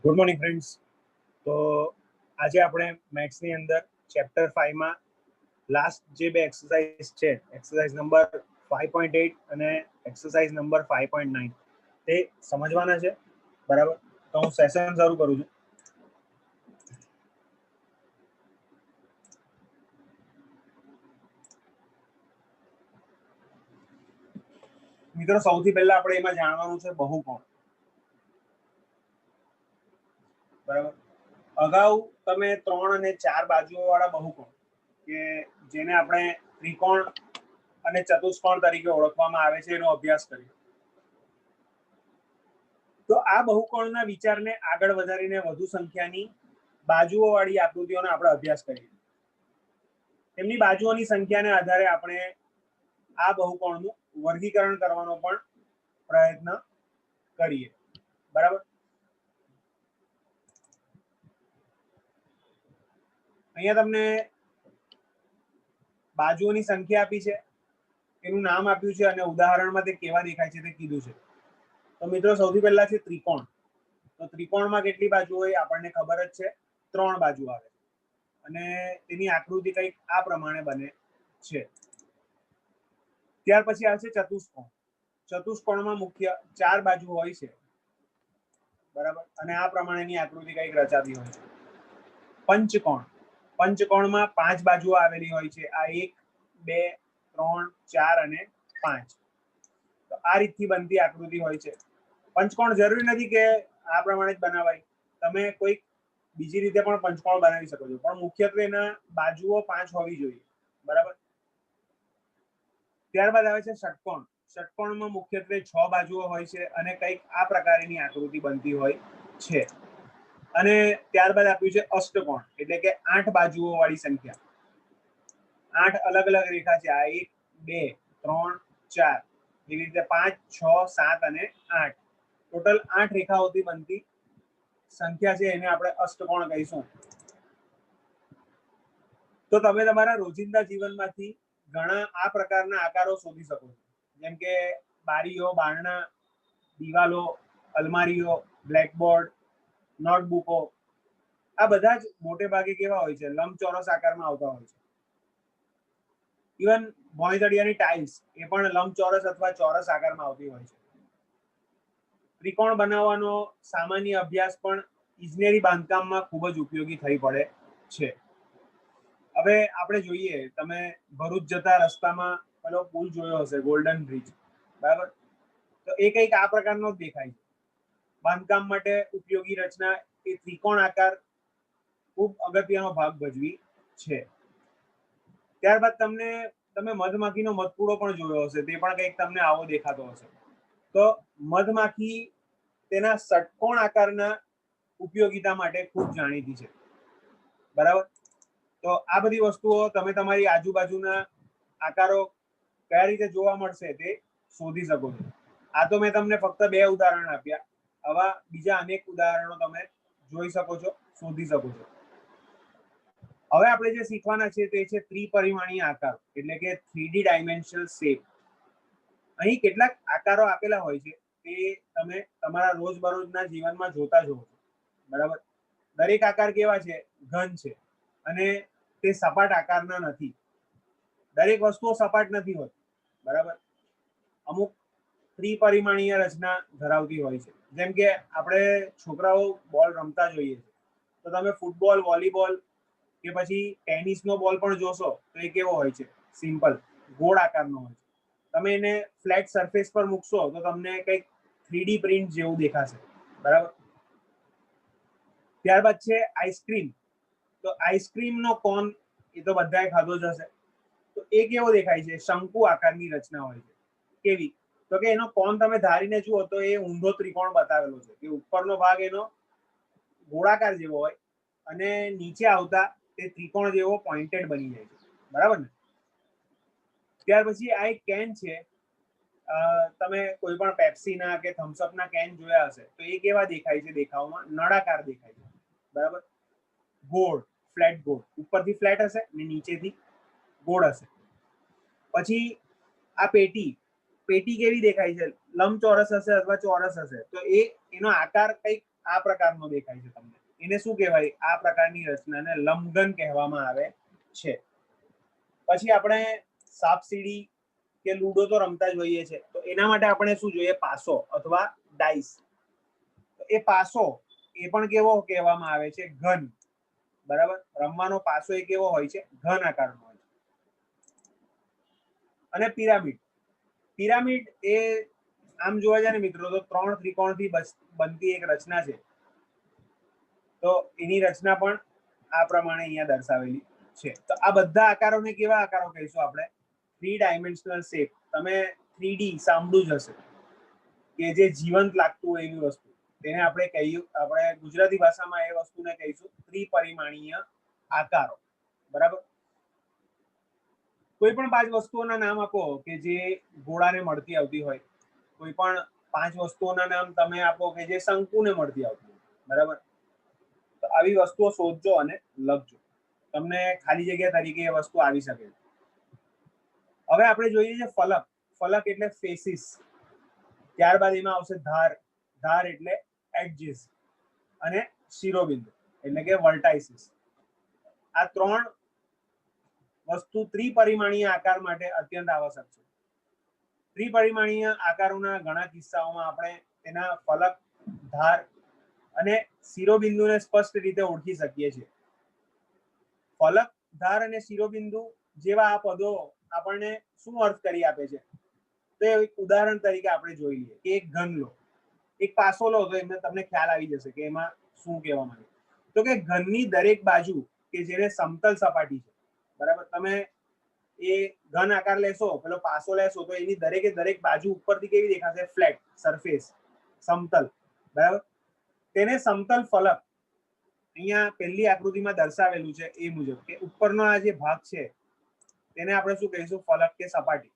Good morning friends. તો આજે આપણે મેથ્સની અંદર ચેપ્ટર 5 માં લાસ્ટ જે બે એક્સરસાઇઝ છે, એક્સરસાઇઝ નંબર 5.8 અને એક્સરસાઇઝ નંબર 5.9 તે સમજવાના છે. બરાબર, તો હું સેશન શરૂ કરું છું. મિત્રો, સૌથી પહેલા આપણે એમાં જાણવાનું છે બહુકોણ. બરાબર, અગાઉ તમે 3 અને 4 બાજુઓ વાળા બહુકોણ કે જેને આપણે ત્રિકોણ અને ચતુષ્કોણ તરીકે ઓળખવામાં આવે છે એનો અભ્યાસ કર્યો. તો આ બહુકોણના વિચારને આગળ વધારીને વધુ સંખ્યાની બાજુઓ વાળી આકૃતિઓનો આપણે અભ્યાસ કરીએ. તેમની બાજુઓની સંખ્યાને આધારે આપણે આ બહુકોણનું વર્ગીકરણ કરવાનો પણ પ્રયત્ન કરીએ. બરાબર, અહીંયા તમને બાજુઓની સંખ્યા આપી છે, એનું નામ આપ્યું છે અને ઉદાહરણમાં તે કેવા દેખાય છે તે કીધું છે. તો મિત્રો, સૌથી પહેલા છે ત્રિકોણ. તો ત્રિકોણમાં કેટલી બાજુ હોય આપણને ખબર જ છે, 3 બાજુ આવે અને તેની આકૃતિ કંઈક આ પ્રમાણે બને છે. ત્યાર પછી આવશે ચતુષ્કોણ. ચતુષ્કોણમાં મુખ્ય 4 બાજુ હોય છે. બરાબર, અને આ પ્રમાણેની આકૃતિ કંઈક રચાતી હોય છે. પંચકોણ. પંચકોણમાં 5 બાજુઓ આવેલી હોય છે. આ 1, 2, 3, 4 અને 5. તો આ રીતથી બનતી આકૃતિ હોય છે. પંચકોણ જરૂરી નથી કે આ પ્રમાણે જ બનાવાય, તમે કોઈક બીજી રીતે પણ પંચકોણ બનાવી શકો છો, પણ મુખ્યત્વે એના બાજુઓ 5 હોવી જોઈએ. બરાબર, ત્યારબાદ આવે છે ષટકોણ. ષટકોણમાં મુખ્યત્વે 6 બાજુઓ હોય છે અને કંઈક આ પ્રકારની આકૃતિ બનતી હોય છે. અને ત્યારબાદ આપ્યું છે અષ્ટકોણ, એટલે કે 8 બાજુઓ વાળી સંખ્યા. 8 અલગ અલગ રેખા છે. આ 1, 2, 3, 4, એવી રીતે 5, 6, 7 અને 8. ટોટલ 8 રેખાઓથી બનતી સંખ્યા છે, એને આપણે અષ્ટકોણ કહીશું. તો તમે તમારા રોજિંદા જીવનમાંથી ઘણા આ પ્રકારના આકારો શોધી શકો છો, જેમ કે બારીઓ, બારણા, દિવાલો, અલમારીઓ, બ્લેકબોર્ડ, નોટબુકો. આ બધા જ મોટે ભાગે કેવા હોય છે? લંબચોરસ આકારમાં આવતા હોય છે. ઇવન ભોંયતળિયાની ટાઇલ્સ એ પણ લંબચોરસ અથવા ચોરસ આકારમાં આવતી હોય છે. ત્રિકોણ બનાવવાનો સામાન્ય અભ્યાસ પણ ઇજનેરી બાંધકામમાં ખૂબ જ ઉપયોગી થઈ પડે છે. હવે આપણે જોઈએ, તમે ભરૂચ જતા રસ્તામાં પેલો પુલ જોયો હશે, ગોલ્ડન બ્રિજ. બરાબર, તો એ કંઈક આ પ્રકારનો જ દેખાય છે. બાંધકામ માટે ઉપયોગી રચના એ ત્રિકોણ આકાર ખૂબ અગત્યનો ભાગ ભજવી છે. ત્યારબાદ તમે મધમાખીનો મધપૂડો પણ જોયો હશે, તે પણ કંઈક તમને આવો દેખાતો હશે. તો મધમાખી તેના ષટકોણ આકારના ઉપયોગિતા માટે ખૂબ જાણીતી છે. બરાબર, તો આ બધી વસ્તુઓ તમે તમારી આજુબાજુના આકારો કયા રીતે જોવા મળશે તે શોધી શકો છો. આ તો મેં તમને ફક્ત 2 ઉદાહરણ આપ્યા. આવા બીજા અનેક ઉદાહરણો તમે જોઈ શકો છો, શોધી શકો છો. હવે આપણે જે શીખવાના છે તે છે ત્રિપરિમાણીય આકાર, એટલે કે 3D ડાયમેન્શનલ શેપ. અહીં કેટલાક આકારો આપેલા હોય છે, તે તમે તમારા રોજબરોજના જીવનમાં જોતા જ હોવ છો. બરાબર, દરેક આકાર કેવા છે? ઘન છે અને તે સપાટ આકારના નથી. દરેક વસ્તુઓ સપાટ નથી હોતી. બરાબર, અમુક ત્રિપરિમાણીય રચના ધરાવતી હોય છે. જેમ કે આપણે છોકરાઓ બોલ રમતા જોઈએ છે, તો તમે ફૂટબોલ, વોલીબોલ કે પછી ટેનિસનો બોલ પણ જોશો તો એ કેવો હોય છે? સિમ્પલ, ગોળ આકારનો હોય છે. તમે એને ફ્લેટ સરફેસ પર મૂકશો તો તમને કંઈક 3D પ્રિન્ટ જેવું દેખાશે. બરાબર, ત્યારબાદ છે આઈસ્ક્રીમ. તો આઈસ્ક્રીમનો કોન એ તો બધાએ ખાધો જ હશે. તો એ કેવો દેખાય છે? શંકુ આકારની રચના હોય છે. કેવી? તો કે એનો કોન તમે ધારીને જુઓ તો એ ઊંધો ત્રિકોણ બતાવેલો છે, કે ઉપરનો ભાગ એનો ગોળાકાર જેવો હોય અને નીચે આવતા તે ત્રિકોણ જેવો પોઇન્ટેડ બની જાય છે. બરાબર ને? ત્યાર પછી આ એક કેન છે. તમે કોઈ પણ પેપ્સીના કે થમ્સઅપના કેન જોયા હશે, તો એ કેવા દેખાય છે? દેખાવમાં નળાકાર દેખાય છે. બરાબર, ગોળ, ફ્લેટ ગોળ. ઉપરથી ફ્લેટ હશે ને નીચેથી ગોળ હશે. પછી આ પેટી કેવી દેખાય છે? લંબચોરસ હશે અથવા ચોરસ હશે. તો એનો આકાર કંઈક આ પ્રકારનો દેખાય છે તમને, એને શું કહેવાય? આ પ્રકારની રચનાને લંબઘન કહેવામાં આવે છે. પછી આપણે સાપસીડી કે લૂડો તો રમતા જ હોઈએ છે, તો એના માટે આપણે શું જોઈએ? પાસો અથવા ડાઈસ. એ પાસો એ પણ કેવો કહેવામાં આવે છે? ઘન. બરાબર, રમવાનો પાસો એ કેવો હોય છે? ઘન આકારનો હોય છે. અને પિરામિડ. પિરામિડ એ આમ જોવા જાય ને મિત્રો તો 3 ત્રિકોણથી બનતી એક રચના છે. તો એની રચના પણ આ પ્રમાણે અહીંયા દર્શાવેલી છે. તો આ બધા આકારોને કેવા આકારો કહીશું આપણે? 3 ડાયમેન્શનલ શેપ. તમે 3D સાંભળ્યું જ હશે કે જે જીવંત લાગતું હોય એવી વસ્તુ, તેને આપણે ગુજરાતી ભાષામાં એ વસ્તુને કહીશું ત્રિપરિમાણીય આકારો. બરાબર, કોઈ પણ 5 વસ્તુઓના નામ આપો કે જે ગોળાને મળતી આવતી હોય. કોઈ પણ 5 વસ્તુઓના નામ તમે આપો કે જે શંકુને મળતી આવતી હોય. બરાબર, તો આવી વસ્તુઓ શોધજો અને લખજો, તમને ખાલી જગ્યા તરીકે એ વસ્તુ આવી શકે. હવે આપણે જોઈએ છે ફલક. ફલક એટલે ફેસિસ. ત્યારબાદ એમાં આવશે ધાર. ધાર એટલે એડજીસ. અને શિરોબિંદુ એટલે કે વર્ટાઇસિસ. આ 3 વસ્તુ ત્રિપરિમાણીય આકાર માટે અત્યંત આવશ્યક છે. ત્રિપરિમાણીય આકારોના ઘણા કિસ્સાઓમાં આપણે તેના ફલક, ધાર અને શિરોબિંદુને સ્પષ્ટ રીતે ઓળખી શકીએ છીએ. ફલક, ધાર અને શિરોબિંદુ જેવા આ પદો આપણને શું અર્થ કરી આપે છે? તો એક ઉદાહરણ તરીકે આપણે જોઈ લઈએ કે એક ઘન લો, એક પાસો લો, તો એમને તમને ખ્યાલ આવી જશે કે એમાં શું કહેવા માંગે. તો કે ઘનની દરેક બાજુ કે જેને સમતલ સપાટી છે, બરાબર, તમે એ ઘન આકાર લેશો, પેલો પાસો લેશો, તો એની દરેકે દરેક બાજુ ઉપરથી કેવી દેખાશે? ફ્લેટ સરફેસ, સમતલ. બરાબર, તેને સમતલ ફલક અહીંયા પહેલી આકૃતિમાં દર્શાવેલું છે એ મુજબ કે ઉપરનો આ જે ભાગ છે તેને આપણે શું કહીશું? ફલક કે સપાટી.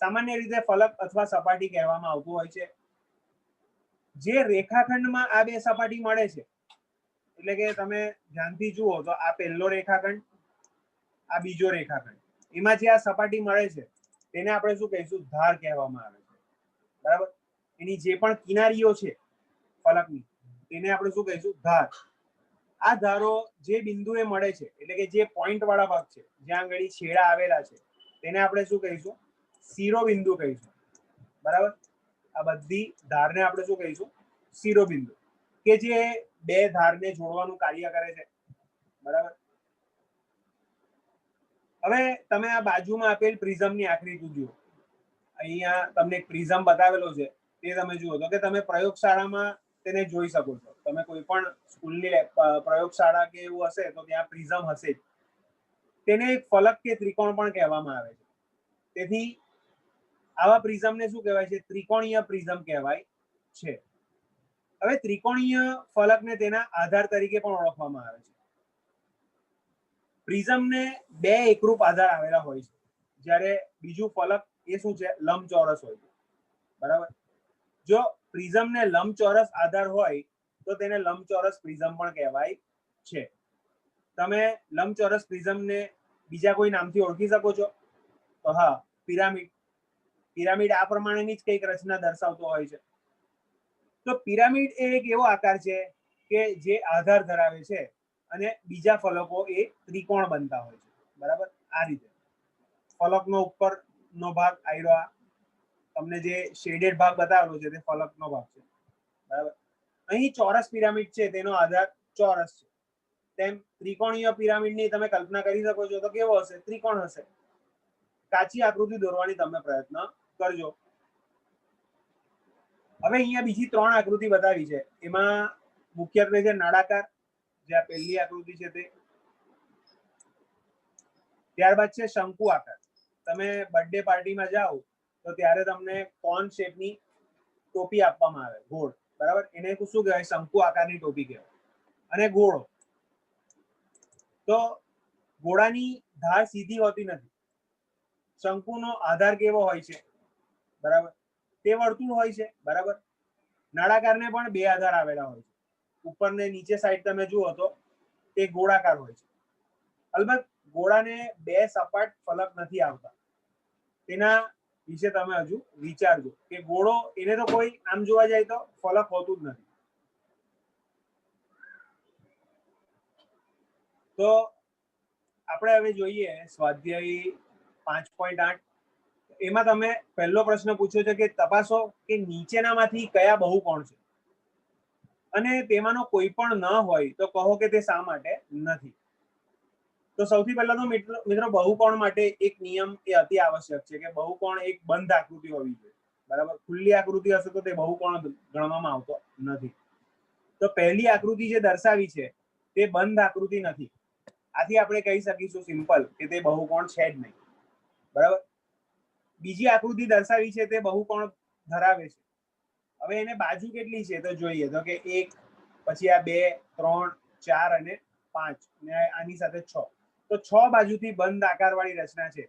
સામાન્ય રીતે ફલક અથવા સપાટી કહેવામાં આવતું હોય છે. જે રેખાખંડમાં આ બે સપાટી મળે છે, એટલે કે તમે ધ્યાનથી જુઓ તો આ પહેલો રેખાખંડ, આ બીજો રેખાખંડ, એમાં જે આ સપાટી મળે છે તેને આપણે શું કહીશું? ધાર કહેવામાં આવે છે. બરાબર, એની જે પણ કિનારીઓ છે ફલકની તેને આપણે શું કહીશું? ધાર. આ ધારો જે બિંદુએ મળે છે, એટલે કે જે પોઈન્ટ વાળા ભાગ છે, જ્યાં આગળ છેડા આવેલા છે, તેને આપણે શું કહીશું? શિરોબિંદુ કહીશું. બરાબર, આ બધી ધારને આપણે શું કહીશું? શિરોબિંદુ, કે જે બે ધારને જોડવાનું કાર્ય કરે છે. બરાબર, હવે તમે આ બાજુમાં આપેલ પ્રિઝમની આકૃતિ જુઓ. અહીંયા તમને એક પ્રિઝમ બતાવેલો છે, તે તમે જુઓ તો કે તમે પ્રયોગશાળામાં તેને જોઈ શકો છો. તમે કોઈ પણ સ્કૂલની પ્રયોગશાળા કે એવું હશે તો ત્યાં પ્રિઝમ હશે જ. તેને એક ફલક કે ત્રિકોણ પણ કહેવામાં આવે છે. તેથી આવા પ્રિઝમને શું કહેવાય છે? ત્રિકોણીય પ્રિઝમ કહેવાય છે. હવે ત્રિકોણીય ફલકને તેના આધાર તરીકે પણ ઓળખવામાં આવે છે. પ્રિઝમને 2 એકરૂપ આધાર આવેલા હોય છે, જ્યારે બીજું ફલક એ શું છે? લંબચોરસ હોય છે. બરાબર, જો પ્રિઝમને લંબચોરસ આધાર હોય તો તેને લંબચોરસ પ્રિઝમ પણ કહેવાય છે. તમે લંબચોરસ પ્રિઝમને બીજા કોઈ નામથી ઓળખી શકો છો? તો હા, પિરામિડ. પિરામિડ આ પ્રમાણેની જ કંઈક રચના દર્શાવતો હોય છે. તો પિરામિડ એ એક એવો આકાર છે કે જે આધાર ધરાવે છે અને બીજા ફલકો એ ત્રિકોણ બનતા હોય છે. બરાબર, આ રીતે ફલકનો ઉપરનો ભાગ આવ્યો, તમને જે શેડેડ ભાગ બતાવેલો છે તે ફલકનો ભાગ છે. બરાબર, અહીં ચોરસ પિરામિડ છે, તેનો આધાર ચોરસ છે. તેમ ત્રિકોણીય પિરામિડની તમે કલ્પના કરી શકો છો તો કેવો હશે? ત્રિકોણ હશે. કાચી આકૃતિ દોરવાની તમે પ્રયત્ન કરજો. હવે અહીંયા બીજી 3 આકૃતિ બતાવી છે, એમાં મુખ્યત્વે છે નળાકાર, જે આ પહેલી આકૃતિ છે તે. ત્યારબાદ છે શંકુ આકાર. તમે બર્થડે પાર્ટીમાં જાઓ તો ત્યારે તમને કોન શેપની ટોપી આપવામાં આવે, ગોળ. બરાબર, એને શું કહેવાય? શંકુ આકારની ટોપી કહેવાય. અને ગોળો, તો ગોળાની ધાર સીધી હોતી નથી. શંકુનો આધાર કેવો હોય છે? બરાબર, તે વર્તુળ હોય છે. બરાબર, નળાકારને પણ 2 આધાર આવેલા હોય છે. ઉપર ને નીચે સાઈડ તમે જુઓ તો તે ગોળાકાર હોય છે. અલબત્ત ગોળાને 2 સપાટ ફલક નથી આવતા. તેના વિશે તમે હજુ વિચારજો કે ગોળો એને તો કોઈ આમ જોવા જાય તો ફલક હોતું જ નથી. તો આપણે હવે જોઈએ સ્વાધ્યાય 5.8. એમાં તમે પહેલો પ્રશ્ન પૂછ્યો છે કે તપાસો કે નીચેનામાંથી કયા બહુકોણ છે અને તેમાંનો કોઈ પણ ન હોય તો કહો કે તે શા માટે નથી. તો સૌથી પહેલા તો મિત્રો બહુકોણ માટે એક નિયમ એ અતિ આવશ્યક છે કે બહુકોણ એક બંધ આકૃતિ હોવી જોઈએ. બરાબર, ખુલ્લી આકૃતિ હશે તો તે બહુકોણ ગણવામાં આવતો નથી. તો પહેલી આકૃતિ જે દર્શાવી છે તે બંધ આકૃતિ નથી. આથી આપણે કહી શકીશું સિમ્પલ કે તે બહુકોણ છે જ નહીં. બરાબર. બીજી આકૃતિ દર્શાવી છે તે બહુકોણ ધરાવે છે. હવે એને બાજુ કેટલી છે તો જોઈએ તો કે 1, પછી આ 2, 3, 4 અને 5 ને આની સાથે 6. તો 6 બાજુથી બંધ આકારવાળી રચના છે,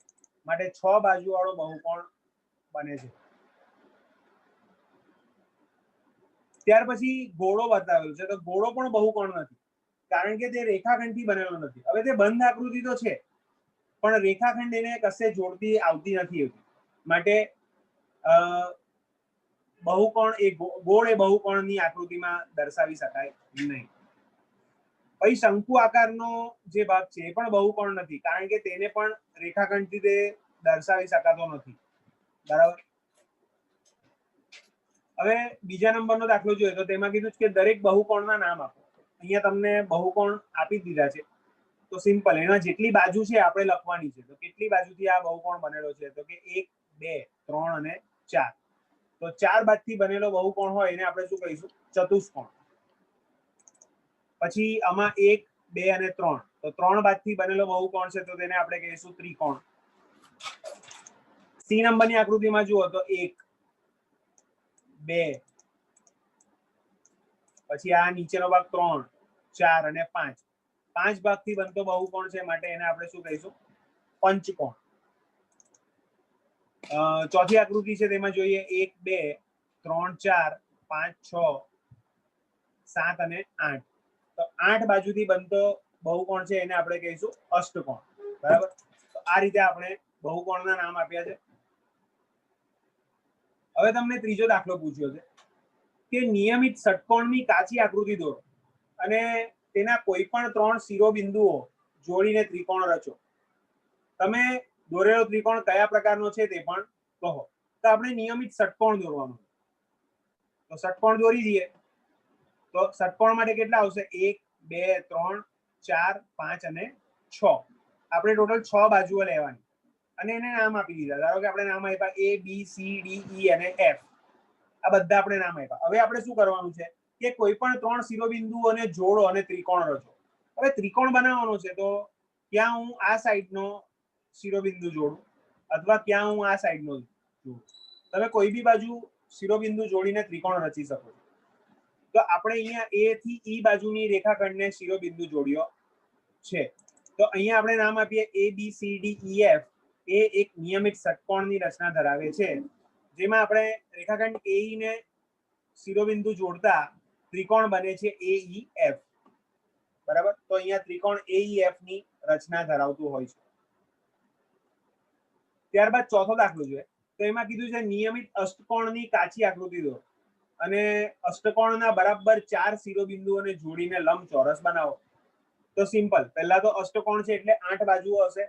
માટે 6 બાજુવાળો બહુકોણ બને છે. ત્યાર પછી ગોળો બતાવેલો છે, તો ગોળો પણ બહુકોણ નથી, કારણ કે તે રેખાખંડથી બનેલો નથી. હવે તે બંધ આકૃતિ તો છે પણ રેખાખંડ એને કશે જોડતી આવતી નથી, માટે બહુકોણ એ ગોળ એ બહુકોણની આકૃતિમાં દર્શાવી શકાય નહીં. પછી શંકુ આકારનો જે ભાગ છે એ પણ બહુકોણ નથી, કારણ કે તેને પણ રેખાખંડથી તે દર્શાવી શકાતો નથી. બરાબર. હવે બીજા નંબરનો દાખલો જોઈએ તો તેમાં કીધું કે દરેક બહુકોણના નામ આપો. અહીંયા તમને બહુકોણ આપી દીધા છે, તો સિમ્પલ એના જેટલી બાજુ છે આપણે લખવાની છે. તો કેટલી બાજુથી આ બહુકોણ બનેલો છે તો કે 1, 2, 3 અને 4. તો 4 બાજુથી બનેલો બહુકોણ હોય એને આપણે શું કહીશું? ચતુષ્કોણ. પછી આમાં 1, 2 અને 3, તો 3 બાજુથી બનેલો બહુકોણ છે તો તેને આપણે કહીશું ત્રિકોણ. સી નંબરની આકૃતિમાં જુઓ તો 1, 2, પછી આ નીચેનો ભાગ 3, 4 અને 5. 5 ભાગથી બનતો બહુકોણ છે, માટે એને આપણે શું કહીશું? પંચકોણ. ચોથી આકૃતિ છે તેમાં જોઈએ 1, 2, 3, 4, 5, 6, 7 અને 8. તો 8 બાજુથી બનતો બહુકોણ છે એને આપણે કહીશું અષ્ટકોણ. બરાબર. તો આ રીતે આપણે બહુકોણના નામ આપ્યા છે. હવે તમને ત્રીજો દાખલો પૂછ્યો છે કે નિયમિત ષટકોણની કાચી આકૃતિ દોરો અને તેના કોઈ પણ 3 શિરોબિંદુઓ જોડીને ત્રિકોણ રચો. તમે દોરેલો ત્રિકોણ કયા પ્રકારનો છે તે પણ કહો. તો આપણે નિયમિત ષટકોણ દોરવાનું. તો ષટકોણ દોરી દઈએ. તો ષટકોણ માટે કેટલા આવશે? 1, 2, 3, 4, 5 અને 6. આપણે ટોટલ 6 બાજુઓ લેવાની અને એને નામ આપી દીધા. ધારો કે આપણે નામ આપ્યા A, B, C, D, E અને F. આ બધા આપણે નામ આપ્યા. હવે આપણે શું કરવાનું છે કે કોઈ પણ 3 શિરોબિંદુઓને જોડો અને ત્રિકોણ રચો. હવે ત્રિકોણ બનાવવાનો છે તો ક્યાં હું આ સાઈડનો શિરોબિંદુ જોડું અથવા ક્યાં હું આ સાઈડનો જોડું. તમે કોઈ બી બાજુ શિરોબિંદુ જોડીને ત્રિકોણ રચી શકો છો. તો આપણે અહીંયા A થી E બાજુની રેખાખંડને શિરોબિંદુ જોડ્યો છે. તો અહીંયા આપણે નામ આપીએ A, B, C, D, E, F. એ એક નિયમિત ષટકોણની રચના ધરાવે છે, જેમાં આપણે રેખાખંડ AE ને શિરોબિંદુ જોડતા ત્રિકોણ બને છે AEF. બરાબર. તો અહીંયા ત્રિકોણ AEF ની રચના ધરાવતું હોય છે. ત્યારબાદ ચોથો દાખલો જોઈએ તો એમાં કીધું છે નિયમિત અષ્ટકોણની કાચી આકૃતિ દોરો અને અષ્ટકોણના બરાબર 4 શિરોબિંદુઓને જોડીને લંબચોરસ બનાવો. તો સિમ્પલ, પહેલા તો અષ્ટકોણ છે એટલે 8 બાજુઓ હશે.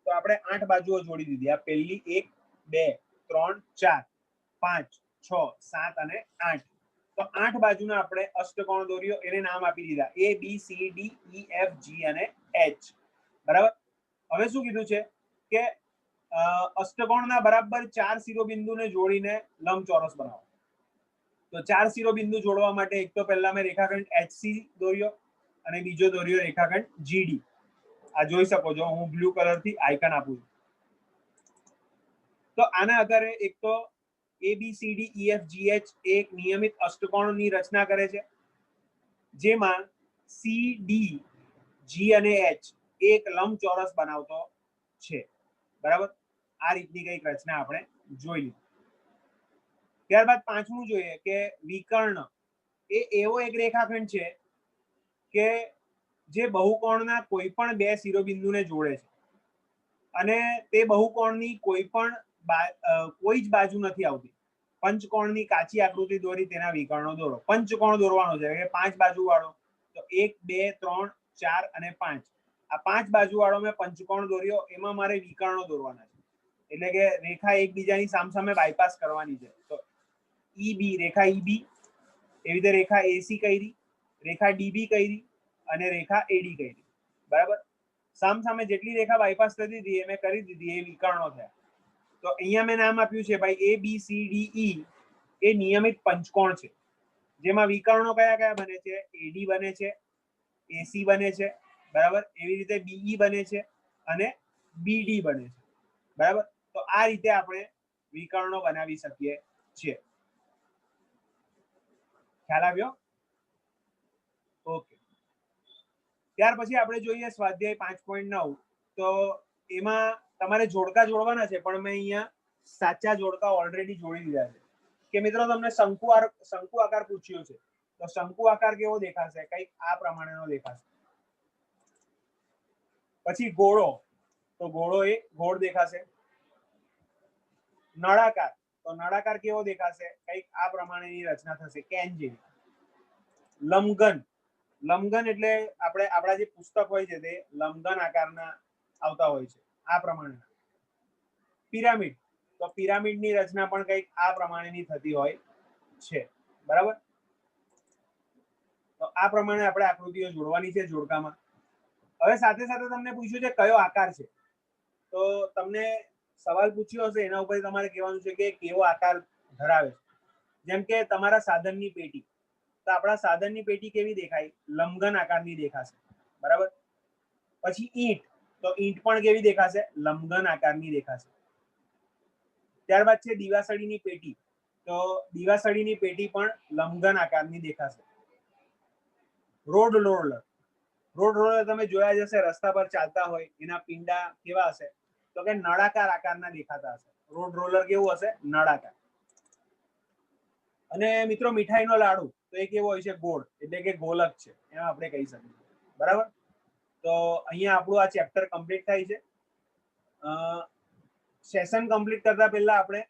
તો આપણે 8 બાજુઓ જોડી દીધી. આ પહેલી 1, 2, 3, 4, 5, 6, 7 અને 8. તો 8 બાજુના આપણે અષ્ટકોણ દોર્યો, એને નામ આપી દીધા A, B, C, D, E, F, G અને H. બરાબર. હવે શું કીધું છે કે અષ્ટકોણના બરાબર 4 શિરોબિંદુને જોડીને લંબચોરસ બનાવો. તો 4 શિરોબિંદુ જોડવા માટે એક તો પહેલા મેં રેખાખંડ HC દોર્યો અને બીજો દોર્યો રેખાખંડ GD. આ જોઈ શકો છો, હું બ્લુ કલરથી આઇકન આપું છું. તો આના આધારે એક તો ABCDEFGH એક નિયમિત અષ્ટકોણની રચના કરે છે, જેમાં CD, G અને H એક લંબચોરસ બનાવતો છે. બરાબર. આ રીતની કઈક રચના આપણે જોઈ લીધી. ત્યારબાદ પાંચમું જોઈએ કે વિકર્ણ એ એવો એક રેખાખંડ છે કે જે બહુકોણના કોઈ પણ 2 શિરોબિંદુને જોડે છે અને તે બહુકોણની કોઈ જ બાજુ નથી આવતી. પંચકોણની કાચી આકૃતિ દોરી તેના વિકર્ણો દોરો. પંચકોણ દોરવાનો છે કે 5 બાજુ વાળો. તો 1, 2, 3, 4 અને 5. આ 5 બાજુવાળો મેં પંચકોણ દોર્યો, એમાં મારે વિકર્ણો દોરવાના છે, એટલે કે રેખા એકબીજાની સામસામે બાયપાસ કરવાની છે. તો ઈબી, રેખા ઈબી, એવી રીતે રેખા એસી કરી, રેખા ડીબી કરી અને રેખા એડી કરી. બરાબર, સામસામે જેટલી રેખા બાયપાસ થતી હતી એ મેં કરી દીધી, એ વિકર્ણો થયા. તો અહીંયા મેં નામ આપ્યું છે ભાઈ એ બી સી ડી ઈ, એ નિયમિત પંચકોણ છે, જેમાં વિકર્ણો કયા કયા બને છે? એડી બને છે, એસી બને છે, બરાબર, એવી રીતે બીઈ બને છે અને બીડી બને છે. બરાબર, તો આ રીતે આપણે વિકર્ણો બનાવી શકીએ છીએ. ખ્યાલ આવ્યો? ઓકે. ત્યાર પછી આપણે જોઈએ સ્વાધ્યાય 5.9. તો એમાં તમારે જોડકા જોડવાના છે, પણ મેં અહીંયા સાચા જોડકા ઓલરેડી જોડી દીધા છે. કે મિત્રો તમને શંકુ આકાર પૂછ્યો છે, તો શંકુ આકાર કેવો દેખાશે? કંઈક આ પ્રમાણેનો દેખાશે. પછી ગોળો, તો ગોળો એ ગોળ દેખાશે. નળાકાર, તો નળાકાર કેવો દેખાશે? કંઈક આ પ્રમાણેની રચના થશે, કેન જેવી. લંબઘન, લંબઘન એટલે આપણા જે પુસ્તક હોય છે તે લંબઘન આકારના આવતા હોય છે, આ પ્રમાણે. પિરામિડ, તો પિરામિડની રચના પણ કંઈક આ પ્રમાણેની થતી હોય છે. બરાબર, તો આ પ્રમાણે આપણે આકૃતિઓ જોડવાની છે જોડકામાં. હવે સાથે સાથે તમને પૂછ્યું છે કયો આકાર છે, તો તમને સવાલ પૂછ્યો હશે એના ઉપર તમારે કહેવાનું છે કે કેવો આકાર ધરાવે છે. જેમ કે તમારા સાધનની પેટી, તો આપણા સાધનની પેટી કેવી દેખાય? લંબઘન આકારની દેખાશે. બરાબર, પછી ઈંટ, તો ઈંટ પણ કેવી દેખાશે? લંબઘન આકારની દેખાશે. ત્યારબાદ છે દીવાસળીની પેટી, તો દીવાસળીની પેટી પણ લંબઘન આકારની દેખાશે. રોડ રોલર, રોડ રોલર તમે જોયા જશે રસ્તા પર ચાલતા હોય, એના પિંડા કેવા હશે? તો કે નળાકાર આકારના દેખાતા હશે. રોડ રોલર કેવું હશે? નળાકાર. અને મિત્રો મીઠાઈનો લાડુ, તો એ કેવો હોય છે? ગોળ, એટલે કે ગોલક છે, એમ આપણે કહી શકીએ. બરાબર, તો અહીંયા આપણું આ ચેપ્ટર કમ્પ્લીટ થાય છે. સેશન કમ્પ્લીટ કરતા પહેલા આપણે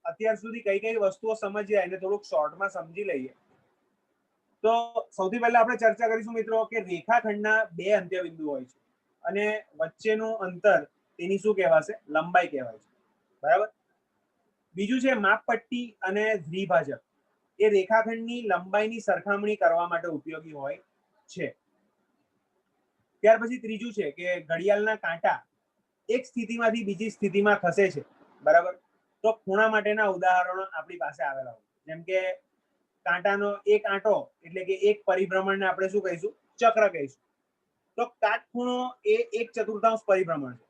અત્યાર સુધી કઈ કઈ વસ્તુઓ સમજ્યા એને થોડુંક શોર્ટમાં સમજી લઈએ. તો સૌથી પહેલા આપણે ચર્ચા કરીશું મિત્રો કે રેખાખંડના 2 અંત્યબિંદુ હોય છે અને વચ્ચેનું અંતર તેની શું કહેવાશે? લંબાઈ કહેવાય છે. બરાબર, બીજું છે માપપટ્ટી અને દ્વિભાજક, એ રેખાખંડની લંબાઈની સરખામણી કરવા માટે ઉપયોગી હોય છે. ત્યાર પછી ત્રીજું છે કે ઘડિયાળના કાંટા એક સ્થિતિમાંથી બીજી સ્થિતિમાં ખસે છે. બરાબર, તો ખૂણા માટેના ઉદાહરણો આપણી પાસે આવેલા હોય. જેમ કે કાંટાનો એક આંટો એટલે કે એક પરિભ્રમણને આપણે શું કહીશું? ચક્ર કહીશું. તો કાટખૂણો એ 1/4 પરિભ્રમણ છે.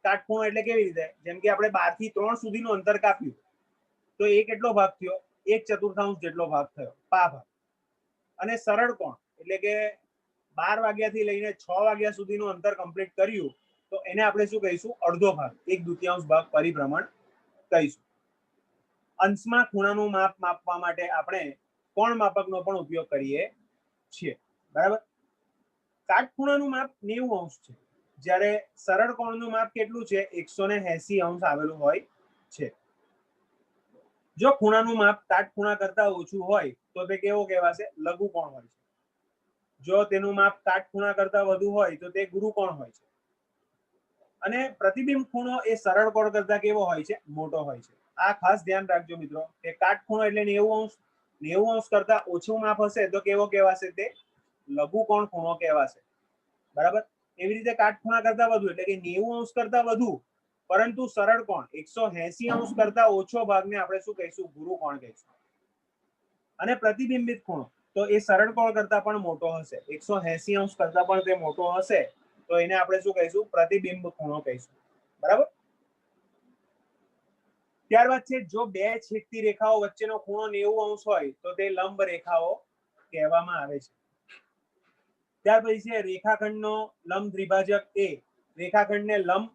કાટખૂણો એટલે કેવી રીતે? જેમ કે આપણે 12 થી 3 સુધીનું અંતર કાપ્યું, તો એ કેટલો ભાગ થયો? 1/4 જેટલો ભાગ થયો, પા ભાગ. અને સરળ કોણ એટલે કે 12 વાગ્યાથી લઈને 6 વાગ્યા સુધીનું અંતર કમ્પ્લીટ કર્યું, તો એને આપણે શું કહીશું? અડધો ભાગ, 1/2 ભાગ પરિભ્રમણ કહીશું. અંશમાં ખૂણાનું માપ માપવા માટે આપણે કોણ માપકનો પણ ઉપયોગ કરીએ છીએ. બરાબર, કાટખૂણાનું માપ 90° છે, જ્યારે સરળ કોણનું માપ કેટલું છે? 180° આવેલું હોય છે. જો ખૂણાનું માપ કાટખૂણા કરતા ઓછું હોય તો તે કેવો કહેવાશે? લઘુ કોણ હોય છે. જો તેનું માપ કાટખૂણા કરતા વધુ હોય તો તે ગુરુ કોણ હોય છે. અને પ્રતિબિંબ ખૂણો એ સરળ કોણ કરતા કેવો હોય છે? મોટો હોય છે. આ ખાસ ધ્યાન રાખજો મિત્રો કે કાટખૂણો એટલે 90° કરતા ઓછું માપ હશે તો કેવો કહેવાશે? તે લઘુ કોણ ખૂણો કહેવાશે. બરાબર, એવી રીતે કાટખૂણા કરતા વધુ એટલે કે 90° કરતા વધુ પરંતુ સરળ કોણ 180° કરતા ઓછો ભાગને આપણે શું કહીશું? ગુરુ કોણ કહીશું. અને પ્રતિબિંબિત ખૂણો, તો એ સરળ કોણ કરતા પણ મોટો હશે, 180° કરતા પણ તે મોટો હશે, તો એને આપણે શું કહીશું? પ્રતિબિંબ ખૂણો કહીશું. બરાબર, ત્યારબાદ છે જો 2 છેદતી રેખાઓ વચ્ચેનો ખૂણો 90° હોય તો તે લંબ રેખાઓ કહેવામાં આવે છે. ત્યાર પછી છે રેખાખંડનો લંબ દ્વિભાજક એ રેખાખંડને લંબ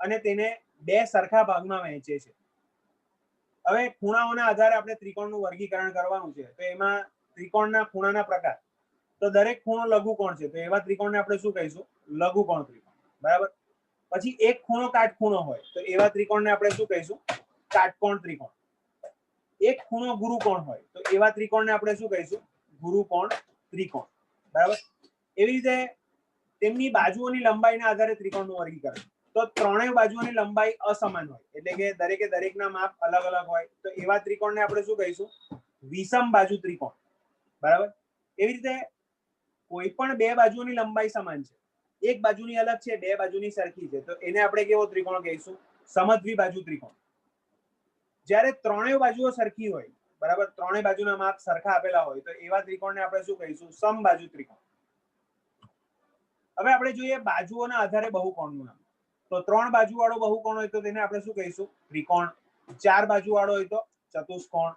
અને તેને 2 સરખા ભાગમાં વહેંચે છે. હવે ખૂણાઓના આધારે આપણે ત્રિકોણનું વર્ગીકરણ કરવાનું છે. તો એમાં ત્રિકોણના ખૂણાના પ્રકાર, તો દરેક ખૂણો લઘુકોણ છે, તો એવા ત્રિકોણને આપણે શું કહીશું? લઘુકોણ ત્રિકોણ. બરાબર, પછી એક ખૂણો કાટખૂણો હોય તો એવા ત્રિકોણને આપણે શું કહીશું? કાટકોણ ત્રિકોણ. એક ખૂણો ગુરુકોણ હોય તો એવા ત્રિકોણને આપણે શું કહીશું? ગુરુકોણ ત્રિકોણ. બરાબર, એવી રીતે તેમની બાજુઓની લંબાઈના આધારે ત્રિકોણનું વર્ગીકરણ. તો ત્રણેય બાજુઓની લંબાઈ અસમાન હોય, એટલે કે દરેકે દરેકના માપ અલગ અલગ હોય, તો એવા ત્રિકોણને આપણે શું કહીશું? વિષમ બાજુ ત્રિકોણ. બરાબર. એવી રીતે કોઈ પણ બે બાજુઓની લંબાઈ સમાન છે, એક બાજુની અલગ છે, બે બાજુની સરખી છે, તો એને આપણે કેવો ત્રિકોણ કહીશું? સમદ્વિબાજુ ત્રિકોણ. જ્યારે ત્રણેય બાજુઓ સરખી હોય, બરાબર, ત્રણેય બાજુના માપ સરખા આપેલા હોય, તો એવા ત્રિકોણને આપણે શું કહીશું? સમબાજુ ત્રિકોણ. હવે આપણે જોઈએ બાજુઓના આધારે બહુકોણનું નામ. તો ત્રણ બાજુ વાળો બહુકોણ હોય તો તેને આપણે શું કહીશું? ત્રિકોણ. ચાર બાજુ વાળો હોય તો ચતુષ્કોણ.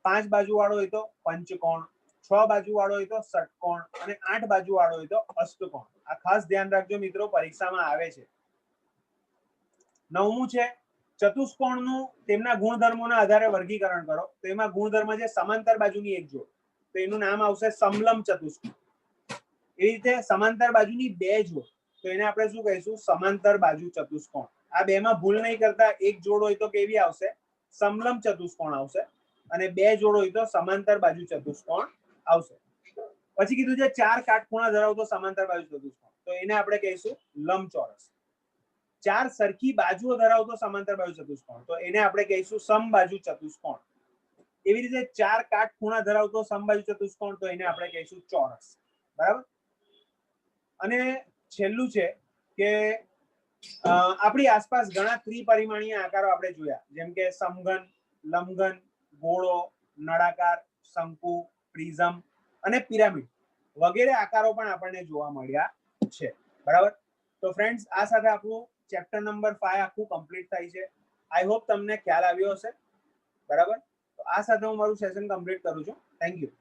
પાંચ બાજુ વાળો હોય તો પંચકોણ. છ બાજુ વાળો હોય તો ષટકોણ અને આઠ બાજુ વાળો હોય તો અષ્ટકોણ. આ ખાસ ધ્યાન રાખજો મિત્રો, પરીક્ષામાં આવે છે. નવમું છે ચતુષ્કોણનું તેમના ગુણધર્મોના આધારે વર્ગીકરણ કરો. તો એમાં ગુણધર્મ છે સમાંતર બાજુની એક જોડ, તો એનું નામ આવશે સમલંબ ચતુષ્કોણ. એવી રીતે સમાંતર બાજુની બે જોડ, તો એને આપણે શું કહીશું? સમાંતર બાજુ ચતુષ્કોણ. આ બેમાં ભૂલ નહીં કરતા, એક જોડ હોય તો કેવી આવશે? સમલંબ ચતુષ્કોણ આવશે, અને બે જોડ હોય તો સમાંતર બાજુ ચતુષ્કોણ આવશે. પછી કીધું છે ચાર કાટખૂણા ધરાવતો સમાંતર બાજુ ચતુષ્કોણ, તો એને આપણે કહીશું લંબચોરસ. ચાર સરખી બાજુઓ ધરાવતો સમાંતર બાજુ ચતુષ્કોણ, તો એને આપણે કહીશું સમબાજુ ચતુષ્કોણ. એવી રીતે ચાર કાટખૂણા ધરાવતો સમબાજુ ચતુષ્કોણ, તો એને આપણે કહીશું ચોરસ. બરાબર. અને છેલ્લું છે કે આપણી આસપાસ ઘણા ત્રિપરિમાણીય આકારો આપણે જોયા, જેમ કે સમઘન, લંબઘન, ગોળો, નળાકાર, શંકુ, પ્રિઝમ અને પિરામિડ વગેરે આકારો પણ આપણને જોવા મળ્યા છે. બરાબર. તો ફ્રેન્ડ્સ, આ સાથે આપણું ચેપ્ટર નંબર 5 આખું કમ્પ્લીટ થાય છે. આઈ હોપ તમને ખ્યાલ આવ્યો હશે. બરાબર. તો આ સાથે હું મારું સેશન કમ્પ્લીટ કરું છું. Thank you.